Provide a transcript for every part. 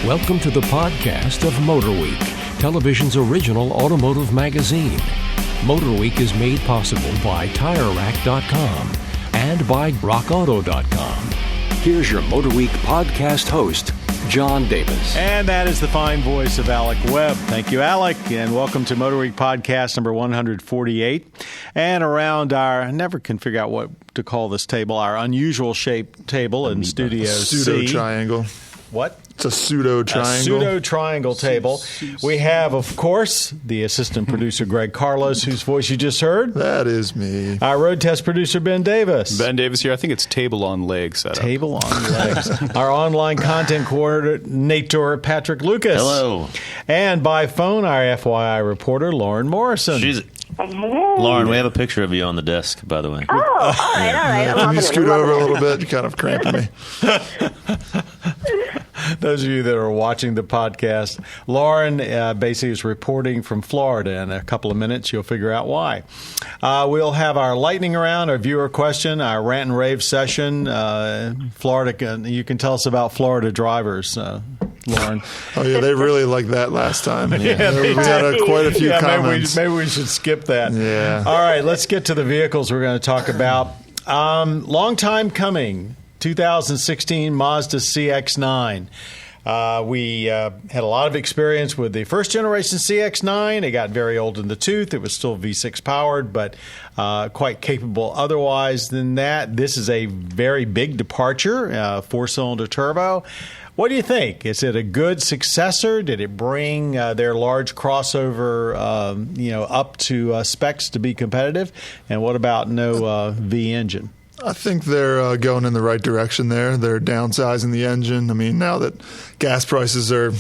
Welcome to the podcast of MotorWeek, television's original automotive magazine. MotorWeek is made possible by TireRack.com and by RockAuto.com. Here's your MotorWeek podcast host, John Davis. And that is the fine voice of Alec Webb. Thank you, Alec, and welcome to MotorWeek podcast number 148. And around our, I never can figure out what to call this table, our unusual shaped table in Studio C. Pseudo-triangle. What? It's a pseudo-triangle. A pseudo-triangle table. We have, of course, the assistant producer, Greg Carlos, whose voice you just heard. That is me. Our road test producer, Ben Davis. Ben Davis here. I think it's table on legs setup. Table on legs. Our online content coordinator, Patrick Lucas. Hello. And by phone, our FYI reporter, Lauren Morrison. Lauren, we have a picture of you on the desk, by the way. Oh, all right. Can you scoot over a little bit? You're kind of cramping me. Those of you that are watching the podcast, Lauren basically is reporting from Florida. In a couple of minutes, you'll figure out why. We'll have our lightning round, our viewer question, our rant and rave session. Florida, you can tell us about Florida drivers, Lauren. Oh, yeah, they really liked that last time. Yeah, we had quite a few comments. Maybe we should skip that. Yeah. All right, let's get to the vehicles we're going to talk about. Long time coming. 2016 Mazda CX-9. We had a lot of experience with the first generation CX-9. It got very old in the tooth. It was still V6 powered, but quite capable otherwise than that. This is a very big departure, four-cylinder turbo. What do you think? Is it a good successor? Did it bring their large crossover, up to specs to be competitive? And what about no V engine? I think they're going in the right direction there. They're downsizing the engine. I mean, now that gas prices are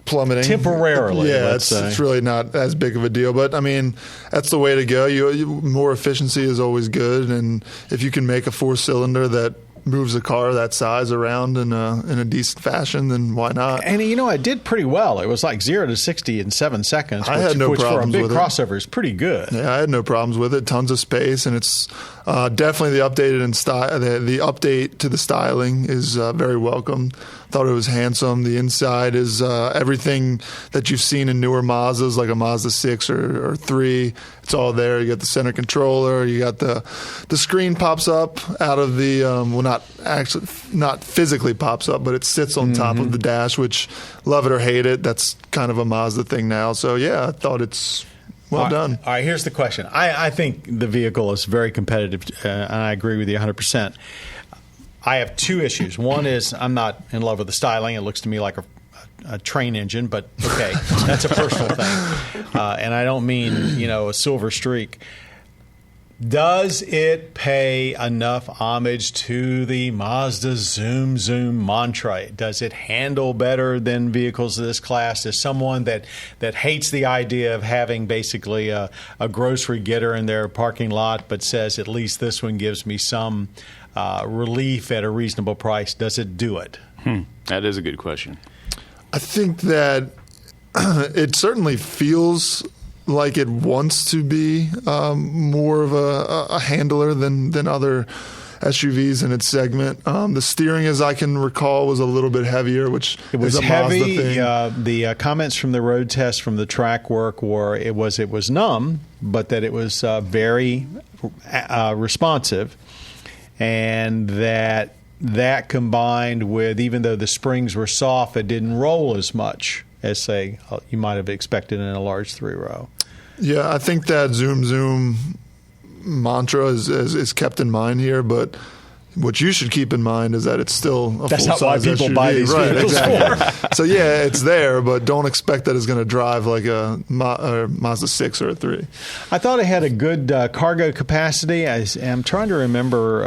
plummeting. Temporarily, yeah, it's really not as big of a deal. But, I mean, that's the way to go. More efficiency is always good. And if you can make a four-cylinder that moves a car that size around in a decent fashion, then why not? And it did pretty well. It was like 0 to 60 in 7 seconds. I had no problems for a big with crossover is pretty good. Yeah, I had no problems with it. Tons of space, and it's definitely the updated and the update to the styling is very welcome. Thought it was handsome. The inside is everything that you've seen in newer Mazdas, like a Mazda 6 or 3. It's all there. You got the center controller. You got the screen pops up out of the not physically pops up, but it sits on top of the dash, which love it or hate it. That's kind of a Mazda thing now. So yeah, I thought it's well done. All right, here's the question. I think the vehicle is very competitive, and I agree with you 100%. I have two issues. One is I'm not in love with the styling. It looks to me like a train engine, but okay, that's a personal thing. And I don't mean, a silver streak. Does it pay enough homage to the Mazda Zoom Zoom mantra? Does it handle better than vehicles of this class? As someone that hates the idea of having basically a grocery getter in their parking lot, but says at least this one gives me some relief at a reasonable price, does it do it? That is a good question. I think that it certainly feels like it wants to be more of a handler than other SUVs in its segment. The steering, as I can recall, was a little bit heavier, which is a heavy. Mazda thing. The comments from the road test from the track work were it was numb, but that it was very responsive, and that combined with, even though the springs were soft, it didn't roll as much as, say, you might have expected in a large three-row. Yeah, I think that Zoom Zoom mantra is kept in mind here, but what you should keep in mind is that it's still a That's not why full-size people SUV. buy these vehicles for. So, yeah, it's there, but don't expect that it's going to drive like a Mazda 6 or a 3. I thought it had a good cargo capacity. I'm trying to remember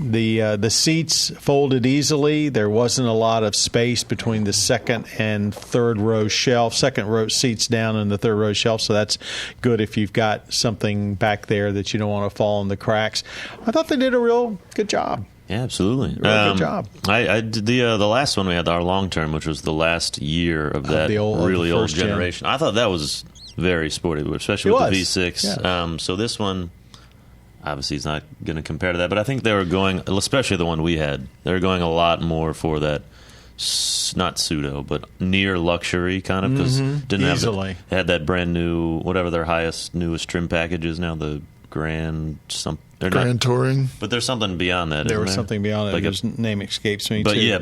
the seats folded easily. There wasn't a lot of space between the second and third row shelf, second row seats down and the third row shelf, so that's good if you've got something back there that you don't want to fall in the cracks. I thought they did a real good job. Yeah, absolutely. Really good job. I did the last one we had, our long term, which was the last year of that really old generation. I thought that was very sporty, especially with the V6. Yeah. So this one, obviously, is not going to compare to that. But I think they were going, especially the one we had, they were going a lot more for that not pseudo, but near luxury kind of, because Easily. Had that brand new, whatever their newest trim package is now, the Grand Touring. But there's something beyond that. There was something beyond that. His name escapes me, but too. Yeah,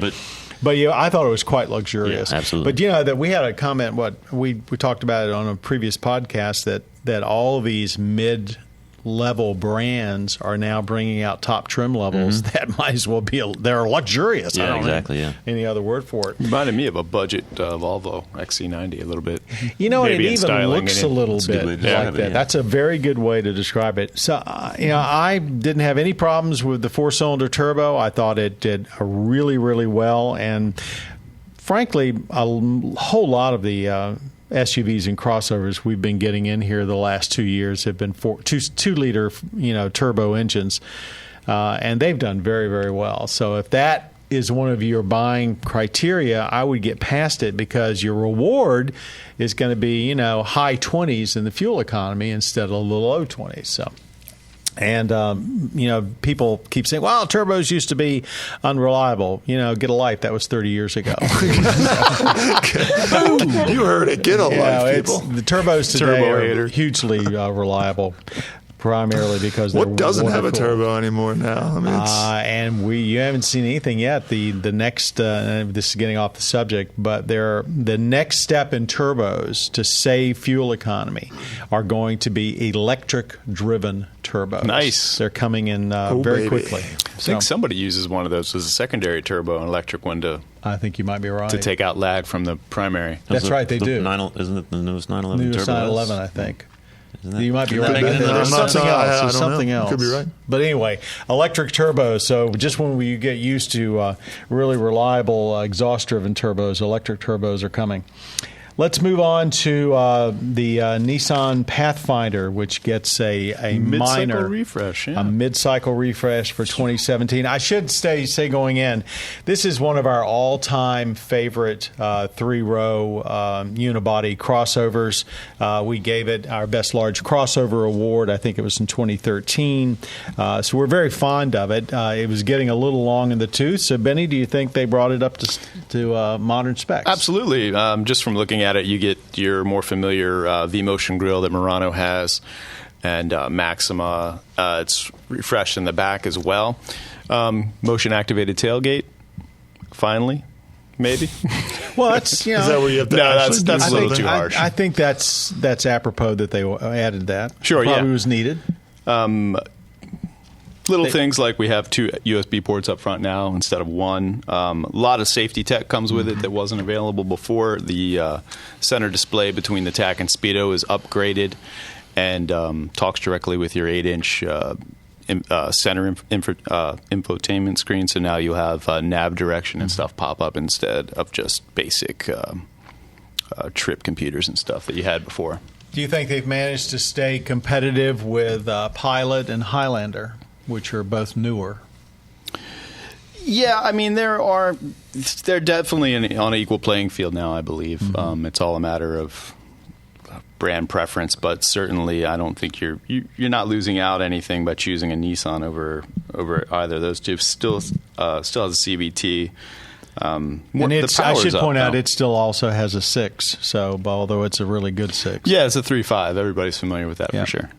but yeah, I thought it was quite luxurious. Yeah, absolutely. But that we had a comment. We talked about it on a previous podcast that all these mid-level brands are now bringing out top trim levels that might as well be they're luxurious. Yeah, I don't exactly. know any other word for it. Reminded me of a budget Volvo XC90 a little bit. It even looks a little bit like that. Yeah. That's a very good way to describe it. So, I didn't have any problems with the 4-cylinder turbo. I thought it did really, really well. And frankly, a whole lot of the SUVs and crossovers we've been getting in here the last 2 years have been 2-liter, turbo engines, and they've done very, very well. So if that is one of your buying criteria, I would get past it, because your reward is going to be, high 20s in the fuel economy instead of the low 20s. So. And, people keep saying, well, turbos used to be unreliable. Get a life. That was 30 years ago. You heard it. Get a life, people. The turbos today are hugely reliable. Primarily because what doesn't have a turbo anymore now? I mean, you haven't seen anything yet. The next this is getting off the subject, but the next step in turbos to save fuel economy are going to be electric-driven turbos. Nice. They're coming in very quickly. I think somebody uses one of those as a secondary turbo, an electric one I think you might be right. to take out lag from the primary. That's right. They do. Isn't it the newest 911 newest turbo? 911, I think. You might be right. There's something else. Could be right. But anyway, electric turbos. So just when you get used to really reliable exhaust-driven turbos, electric turbos are coming. Let's move on to the Nissan Pathfinder, which gets a minor refresh, a mid-cycle refresh for 2017. I should say going in, this is one of our all-time favorite 3-row unibody crossovers. We gave it our Best Large Crossover Award. I think it was in 2013. So we're very fond of it. It was getting a little long in the tooth. So, Benny, do you think they brought it up to modern specs? Absolutely. Just from looking at it, you get your more familiar V-Motion grille that Murano has, and Maxima. It's refreshed in the back as well. Motion-activated tailgate, finally, maybe. Well, that's is that where you have to? No, that's a little too harsh. I think that's apropos that they added that. Sure, probably was needed. Little things like we have 2 USB ports up front now instead of 1. A lot of safety tech comes with it that wasn't available before. The center display between the TAC and Speedo is upgraded and talks directly with your 8-inch center infotainment screen. So now you'll have nav direction and stuff pop up instead of just basic trip computers and stuff that you had before. Do you think they've managed to stay competitive with Pilot and Highlander, which are both newer? Yeah, I mean, they're definitely on an equal playing field now, I believe. It's all a matter of brand preference, but certainly I don't think you're not losing out anything by choosing a Nissan over either of those two. Still has a CVT. And I should point out it still also has a 6, so although it's a really good 6. Yeah, it's a 3.5. Everybody's familiar with that for sure.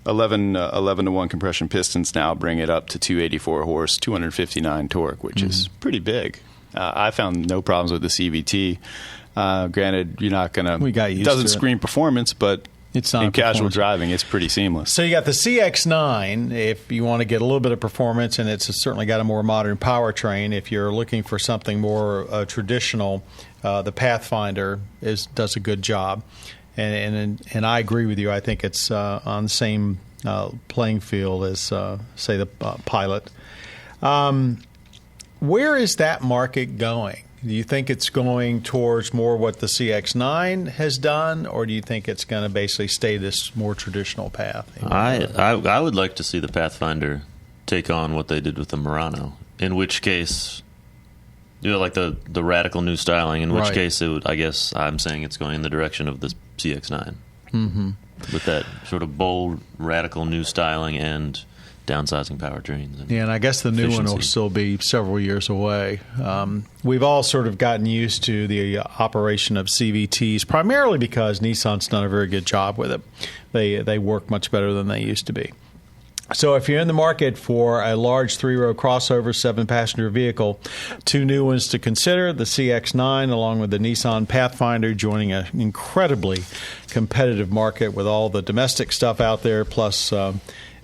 11 to 1 compression pistons now bring it up to 284 horse, 259 torque, which is pretty big. I found no problems with the CVT. Granted, you're not going to. It doesn't scream performance, but it's not in casual driving, it's pretty seamless. So you got the CX9 if you want to get a little bit of performance, and it's certainly got a more modern powertrain. If you're looking for something more traditional, the Pathfinder does a good job. And I agree with you. I think it's on the same playing field as, say, the Pilot. Where is that market going? Do you think it's going towards more what the CX-9 has done, or do you think it's going to basically stay this more traditional path? I would like to see the Pathfinder take on what they did with the Murano, in which case, like the radical new styling, in which case it would, I guess I'm saying it's going in the direction of the CX-9. With that sort of bold, radical new styling and downsizing powertrains. And I guess the new one will still be several years away. We've all sort of gotten used to the operation of CVTs, primarily because Nissan's done a very good job with it. They work much better than they used to be. So if you're in the market for a large 3-row crossover 7-passenger vehicle, 2 new ones to consider, the CX-9 along with the Nissan Pathfinder, joining an incredibly competitive market with all the domestic stuff out there, plus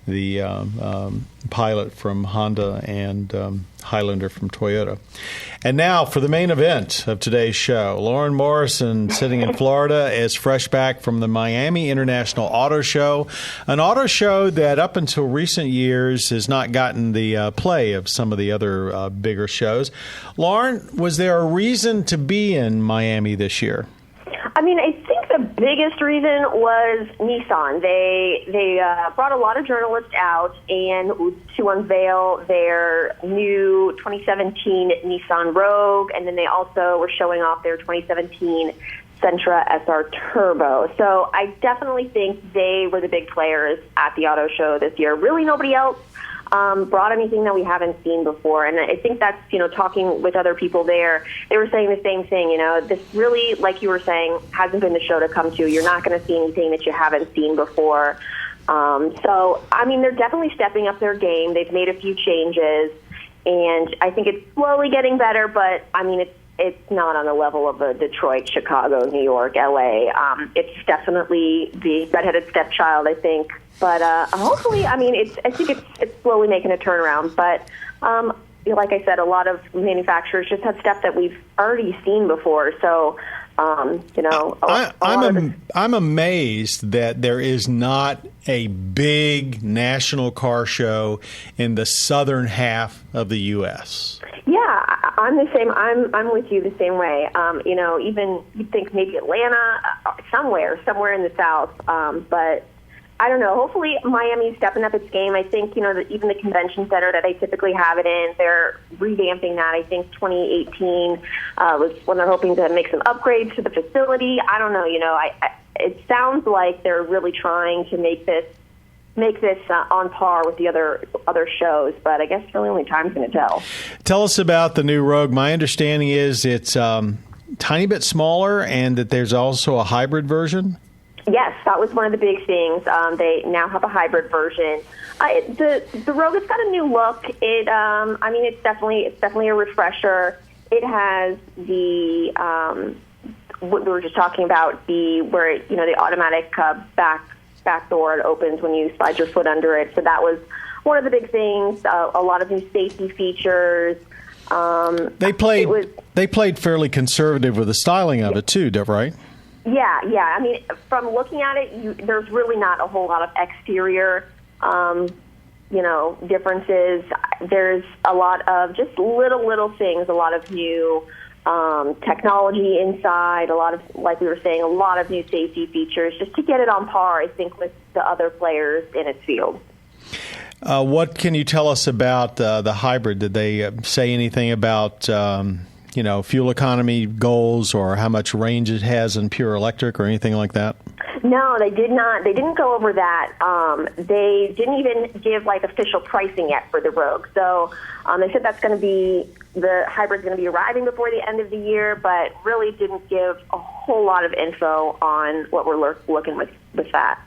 the Pilot from Honda and Highlander from Toyota. And now for the main event of today's show. Lauren Morrison, sitting in Florida, is fresh back from the Miami International Auto Show, an auto show that up until recent years has not gotten the play of some of the other bigger shows. Lauren, was there a reason to be in Miami this year? I mean, I think the biggest reason was Nissan. They brought a lot of journalists out and to unveil their new 2017 Nissan Rogue, and then they also were showing off their 2017 Sentra SR Turbo. So I definitely think they were the big players at the auto show this year. Really, nobody else brought anything that we haven't seen before. And I think that's, talking with other people there, they were saying the same thing. This really, like you were saying, hasn't been the show to come to. You're not going to see anything that you haven't seen before. So, I mean, they're definitely stepping up their game. They've made a few changes, and I think it's slowly getting better, but, I mean, it's not on the level of Detroit, Chicago, New York, L.A. It's definitely the redheaded stepchild, I think. But hopefully, I mean, I think it's slowly making a turnaround. But like I said, a lot of manufacturers just have stuff that we've already seen before. So, I'm amazed that there is not a big national car show in the southern half of the U.S. Yeah, I'm the same. I'm with you the same way. Even you'd think maybe Atlanta, somewhere in the South, but I don't know. Hopefully, Miami's stepping up its game. I think, even the convention center that they typically have it in, they're revamping that. I think 2018 was when they're hoping to make some upgrades to the facility. I don't know. It sounds like they're really trying to make this on par with the other shows, but I guess really only time's going to tell. Tell us about the new Rogue. My understanding is it's tiny bit smaller and that there's also a hybrid version. Yes, that was one of the big things. They now have a hybrid version. The Rogue has got a new look. It's definitely a refresher. It has the what we were just talking about, the automatic back door. It opens when you slide your foot under it. So that was one of the big things. A lot of new safety features. They played fairly conservative with the styling of it too, right? Yeah. I mean, from looking at it, there's really not a whole lot of exterior, differences. There's a lot of just little things, a lot of new technology inside, a lot of, like we were saying, a lot of new safety features, just to get it on par, I think, with the other players in its field. What can you tell us about the hybrid? Did they say anything about fuel economy goals or how much range it has in pure electric or anything like that? No, they did not. They didn't go over that. They didn't even give official pricing yet for the Rogue. So they said the hybrid's going to be arriving before the end of the year, but really didn't give a whole lot of info on what we're looking with that.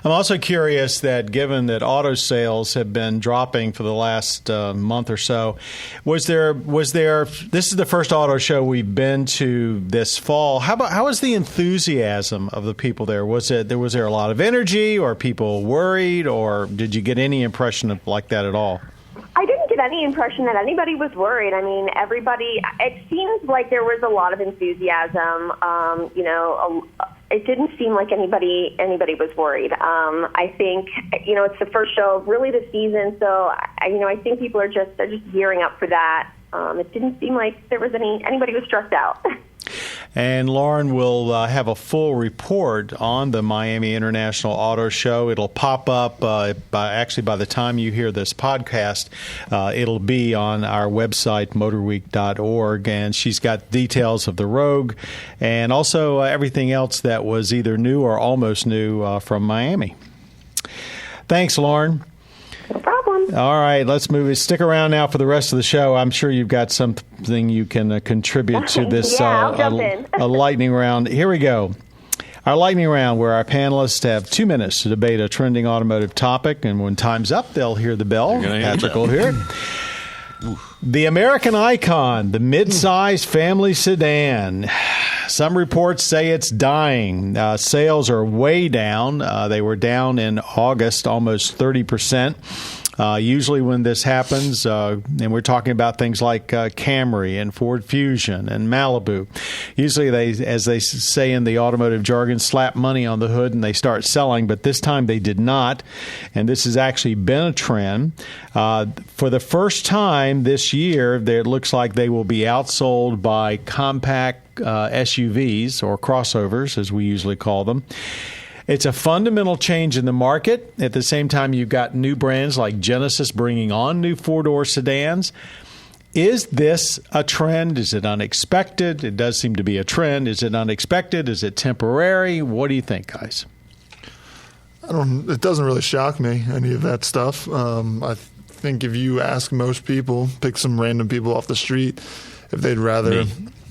I'm also curious that given that auto sales have been dropping for the last month or so, was there this is the first auto show we've been to this fall. How was the enthusiasm of the people there? Was there a lot of energy, or people worried, or did you get any impression of like that at all? I didn't get any impression that anybody was worried. I mean, it seems like there was a lot of enthusiasm. It didn't seem like anybody was worried. I think, it's the first show of really the season, so I think people are just gearing up for that. It didn't seem like there was anybody was stressed out. And Lauren will have a full report on the Miami International Auto Show. It'll pop up by the time you hear this podcast. It'll be on our website, MotorWeek.org, and she's got details of the Rogue and also everything else that was either new or almost new from Miami. Thanks, Lauren. No problem. All right, let's move it. Stick around now for the rest of the show. I'm sure you've got something you can contribute to this I'll jump in. a lightning round. Here we go. Our lightning round, where our panelists have 2 minutes to debate a trending automotive topic, and when time's up, they'll hear the bell. Patrick will hear it. The American icon, the mid-size family sedan. Some reports say it's dying. Sales are way down. They were down in August, almost 30%. Usually when this happens, and we're talking about things like Camry and Ford Fusion and Malibu, usually they, as they say in the automotive jargon, slap money on the hood and they start selling, but this time they did not, and this has actually been a trend. For the first time this year, it looks like they will be outsold by compact SUVs, or crossovers as we usually call them. It's a fundamental change in the market. At the same time, you've got new brands like Genesis bringing on new four-door sedans. Is this a trend? Is it unexpected? It does seem to be a trend. Is it unexpected? Is it temporary? What do you think, guys? It doesn't really shock me, any of that stuff. I think if you ask most people, pick some random people off the street, if they'd rather,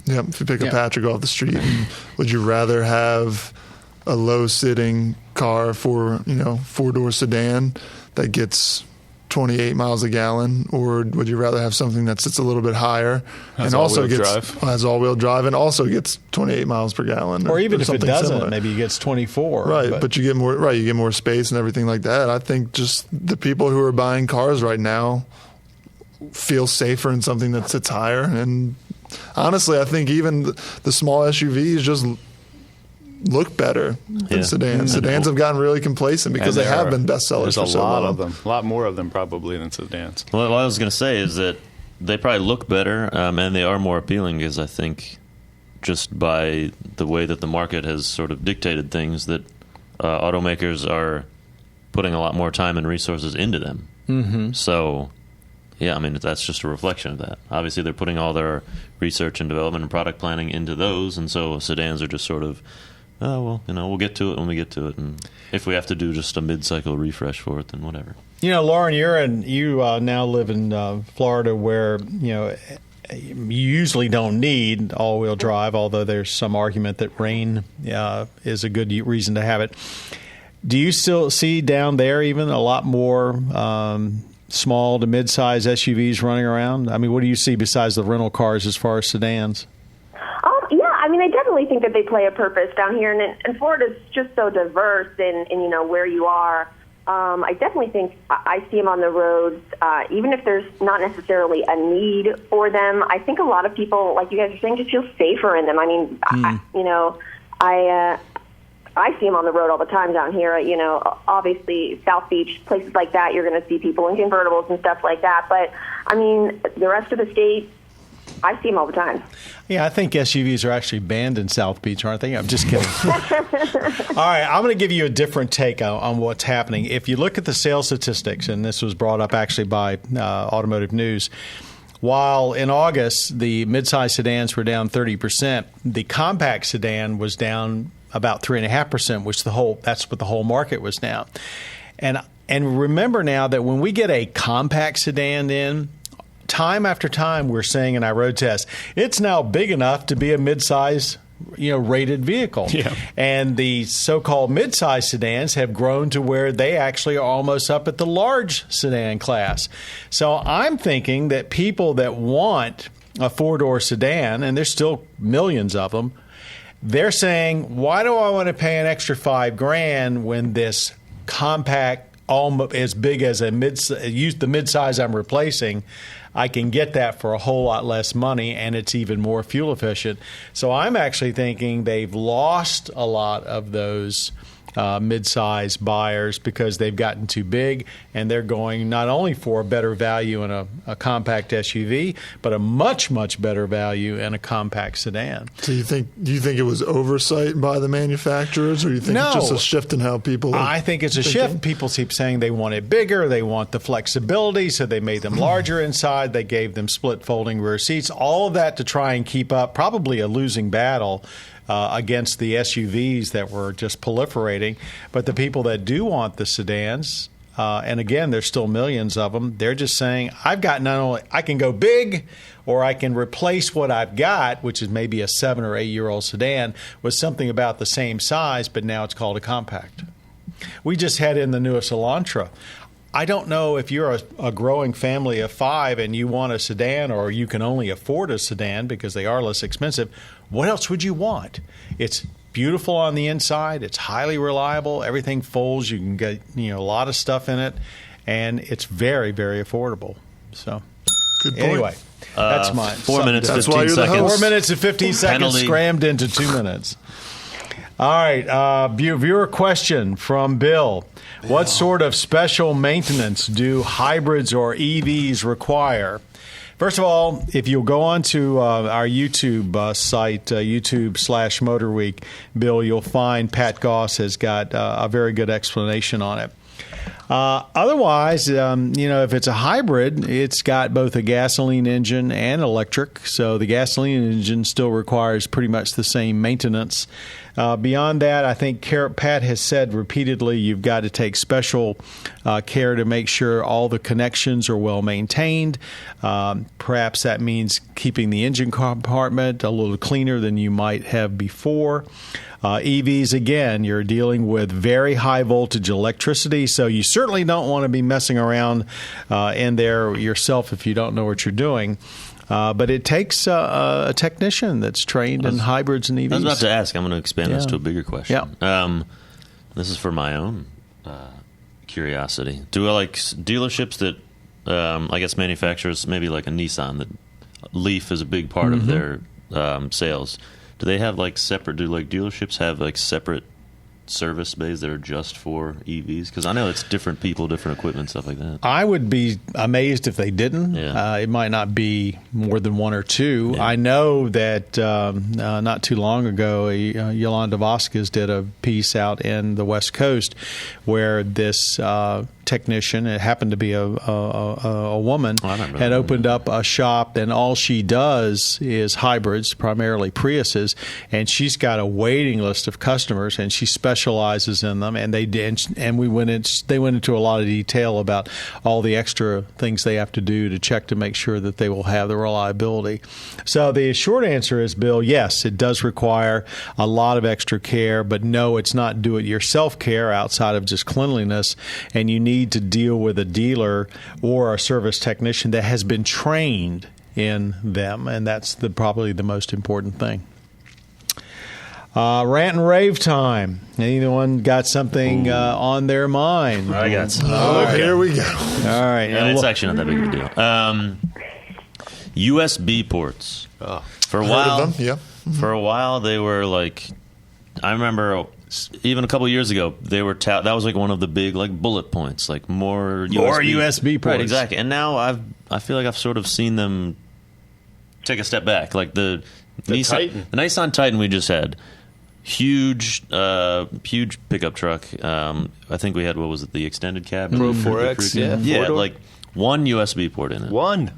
if you pick a Patrick off the street, would you rather have a low-sitting car for, four-door sedan that gets 28 miles a gallon, or would you rather have something that sits a little bit higher and also has all-wheel drive and also gets 28 miles per gallon, or even if it doesn't, similar. Maybe it gets 24. Right, but you get more. Right, you get more space and everything like that. I think just the people who are buying cars right now feel safer in something that sits higher, and honestly, I think even the small SUVs just look better than sedans. Sedans have gotten really complacent because they have been bestsellers for so long. There's a lot of them. A lot more of them probably than sedans. Well, what I was going to say is that they probably look better and they are more appealing because I think just by the way that the market has sort of dictated things that automakers are putting a lot more time and resources into them. Mm-hmm. So, yeah, I mean, that's just a reflection of that. Obviously, they're putting all their research and development and product planning into those, and so sedans are just sort of, we'll get to it when we get to it. And if we have to do just a mid-cycle refresh for it, then whatever. Lauren, you now live in Florida, where you usually don't need all-wheel drive, although there's some argument that rain is a good reason to have it. Do you still see down there even a lot more small to mid-size SUVs running around? I mean, what do you see besides the rental cars as far as sedans? I definitely think that they play a purpose down here, and Florida's just so diverse in where you are. I definitely think I see them on the roads, even if there's not necessarily a need for them. I think a lot of people, like you guys are saying, just feel safer in them. I mean, I see them on the road all the time down here. Obviously South Beach, places like that, you're going to see people in convertibles and stuff like that. But I mean, the rest of the state, I see them all the time. Yeah, I think SUVs are actually banned in South Beach, aren't they? I'm just kidding. All right, I'm going to give you a different take on what's happening. If you look at the sales statistics, and this was brought up actually by Automotive News, while in August the midsize sedans were down 30%, the compact sedan was down about 3.5%, which that's what the whole market was down. And remember now that when we get a compact sedan in, time after time we're saying in our road tests, it's now big enough to be a midsize, rated vehicle. Yeah. And the so-called midsize sedans have grown to where they actually are almost up at the large sedan class. So I'm thinking that people that want a four-door sedan, and there's still millions of them, they're saying, why do I want to pay an extra $5,000 when this compact, almost as big as the midsize I'm replacing, I can get that for a whole lot less money, and it's even more fuel efficient. So I'm actually thinking they've lost a lot of those mid-size buyers because they've gotten too big, and they're going not only for a better value in a compact SUV, but a much, much better value in a compact sedan. So do you think it was oversight by the manufacturers, or do you think it's just a shift in how people I think it's a shift. People keep saying they want it bigger, they want the flexibility, so they made them larger inside, they gave them split folding rear seats, all of that to try and keep up probably a losing battle against the SUVs that were just proliferating. But the people that do want the sedans, and again, there's still millions of them. They're just saying, I've got not only I can go big, or I can replace what I've got, which is maybe a 7 or 8 year old sedan, with something about the same size, but now it's called a compact. We just had in the newest Elantra. I don't know if you're a growing family of 5 and you want a sedan, or you can only afford a sedan because they are less expensive. What else would you want? It's beautiful on the inside. It's highly reliable. Everything folds. You can get a lot of stuff in it, and it's very, very affordable. So, good point. Anyway, that's mine. 4 minutes, That's 15 why you're the seconds. host. 4 minutes and 15 seconds Penalty. crammed into 2 minutes. All right, viewer question from Bill. What sort of special maintenance do hybrids or EVs require? First of all, if you'll go on to our YouTube site, YouTube/MotorWeek, Bill, you'll find Pat Goss has got a very good explanation on it. Otherwise, if it's a hybrid, it's got both a gasoline engine and electric. So the gasoline engine still requires pretty much the same maintenance. Beyond that, I think Pat has said repeatedly you've got to take special care to make sure all the connections are well maintained. Perhaps that means keeping the engine compartment a little cleaner than you might have before. EVs, again, you're dealing with very high voltage electricity, so you certainly don't want to be messing around in there yourself if you don't know what you're doing. But it takes a technician that's trained in hybrids and EVs. I was about to ask. I'm going to expand this to a bigger question. Yeah. This is for my own curiosity. Do dealerships that, I guess manufacturers, maybe like a Nissan, that Leaf is a big part of their sales. Do they have separate? Do dealerships have separate service bays that are just for EVs? Because I know it's different people, different equipment, stuff like that. I would be amazed if they didn't. Yeah. It might not be more than one or two. Yeah. I know that not too long ago, Yolanda Vasquez did a piece out in the West Coast where this technician, it happened to be a woman, had opened up a shop, and all she does is hybrids, primarily Priuses, and she's got a waiting list of customers, and she specializes in them. And they went into a lot of detail about all the extra things they have to do to check to make sure that they will have the reliability. So the short answer is, Bill, yes, it does require a lot of extra care, but no, it's not do-it-yourself care outside of just cleanliness, and you need to deal with a dealer or a service technician that has been trained in them, and that's probably the most important thing. Rant and rave time. Anyone got something on their mind? I got some. Here we go. All right. It's actually not that big of a deal. USB ports. For a while, Heard of them? Yeah. For a while, they were I remember even a couple years ago, they were that was one of the big bullet points, more USB ports. Right, exactly. And now I feel like I've sort of seen them take a step back, the Nissan Titan we just had. Huge pickup truck. I think we had, what was it, the extended cab? Pro 4X, yeah, four-door. one USB port in it. One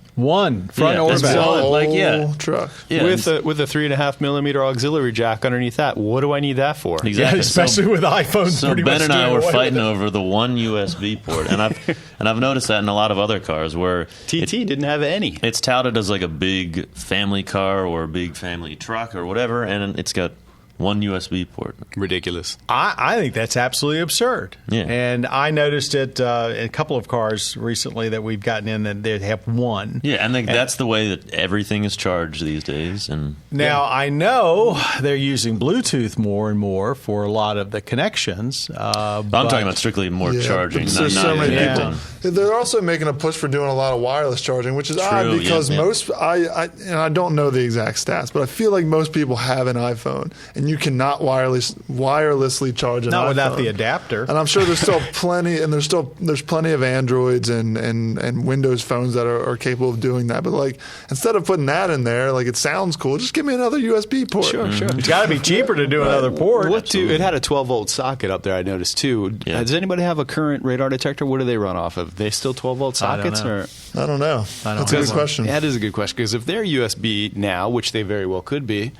front or that's back. solid. Truck. Yeah, with a 3.5 millimeter auxiliary jack underneath that. What do I need that for? exactly. Yeah, especially with iPhones. So pretty Ben much and I doing were away fighting with it. over the one USB port, and I've noticed that in a lot of other cars where TT didn't have any. it's touted as a big family car or a big family truck or whatever, and it's got one USB port. Ridiculous. I think that's absolutely absurd. Yeah. And I noticed it in a couple of cars recently that we've gotten in that they have one. Yeah, and that's the way that everything is charged these days. And Now, I know they're using Bluetooth more and more for a lot of the connections. I'm talking about strictly more charging. But there's so many yeah. people. They're also making a push for doing a lot of wireless charging, which is odd because most and I don't know the exact stats, but I feel like most people have an iPhone, and you cannot wirelessly charge an Not iPhone without the adapter. And I'm sure there's still plenty, and there's plenty of Androids and Windows phones that are capable of doing that. But instead of putting that in there, it sounds cool. Just give me another USB port. Sure. It's got to be cheaper to do another port. It had a 12-volt socket up there, I noticed, too. Yeah. Does anybody have a current radar detector? What do they run off of? They still 12-volt sockets? I don't know. That's a good question. That is a good question, because if they're USB now, which they very well could be,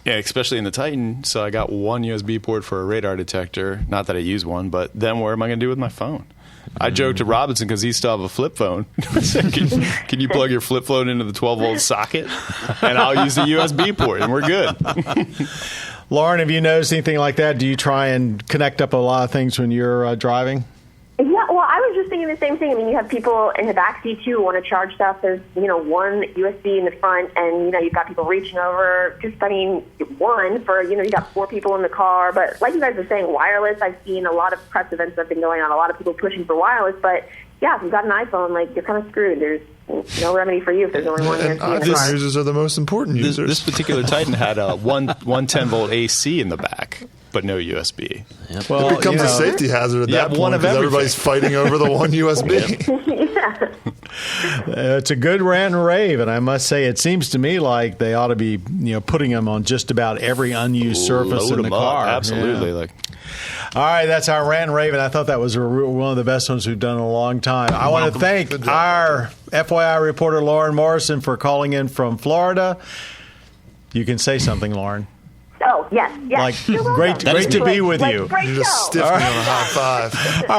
yeah, especially in the Titan, so I got one USB port for a radar detector. Not that I use one, but then what am I going to do with my phone? I joked to Robinson because he still have a flip phone. I said, can you plug your flip phone into the 12-volt socket? And I'll use the USB port, and we're good. Lauren, have you noticed anything like that? Do you try and connect up a lot of things when you're driving? Yeah, well, I was just thinking the same thing. I mean, you have people in the back seat, too, who want to charge stuff. There's, one USB in the front, and, you've got people reaching over. Just, one for, you got 4 people in the car. But like you guys are saying, wireless, I've seen a lot of press events that have been going on, a lot of people pushing for wireless. But, yeah, if you've got an iPhone, you're kind of screwed. There's no remedy for you if there's only one USB in the car. Users are the most important users. This particular Titan had a 110-volt AC in the back, but no USB. Yep. Well, it becomes a safety hazard at that point because everybody's fighting over the one USB. Yeah. It's a good rant and rave, and I must say, it seems to me like they ought to be, putting them on just about every unused surface in the car. Absolutely. Yeah. All right, that's our rant and rave, and I thought that was one of the best ones we've done in a long time. I want to thank our FYI reporter Lauren Morrison for calling in from Florida. You can say something, Lauren. Oh, yes. Great to be with you. You just stiffed me on a high five.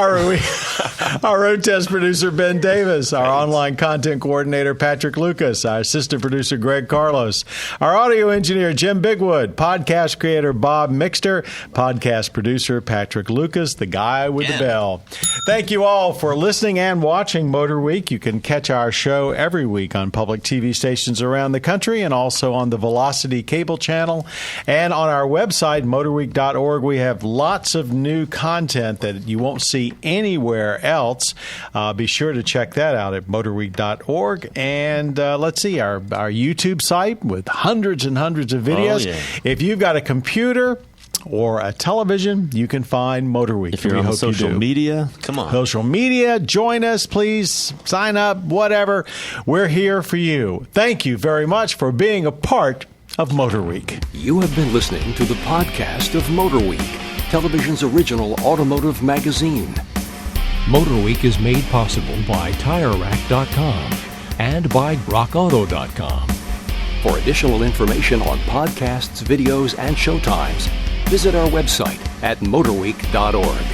Our road test producer, Ben Davis. Our online content coordinator, Patrick Lucas. Our assistant producer, Greg Carlos. Our audio engineer, Jim Bigwood. Podcast creator, Bob Mixter. Podcast producer, Patrick Lucas, the guy with the bell. Thank you all for listening and watching Motor Week. You can catch our show every week on public TV stations around the country and also on the Velocity cable channel. And on our website, MotorWeek.org, we have lots of new content that you won't see anywhere else. Be sure to check that out at MotorWeek.org. And let's see, our YouTube site with hundreds and hundreds of videos. Oh, yeah. If you've got a computer or a television, you can find MotorWeek. If you're on social media, come on. Social media, join us, please. Sign up, whatever. We're here for you. Thank you very much for being a part of Motor Week. You have been listening to the podcast of Motor Week, television's original automotive magazine. Motor Week is made possible by TireRack.com and by RockAuto.com. For additional information on podcasts, videos, and showtimes, visit our website at MotorWeek.org.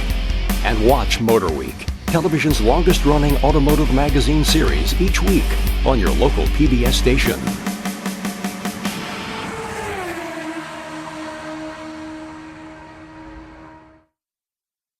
And watch Motor Week, television's longest-running automotive magazine series each week on your local PBS station.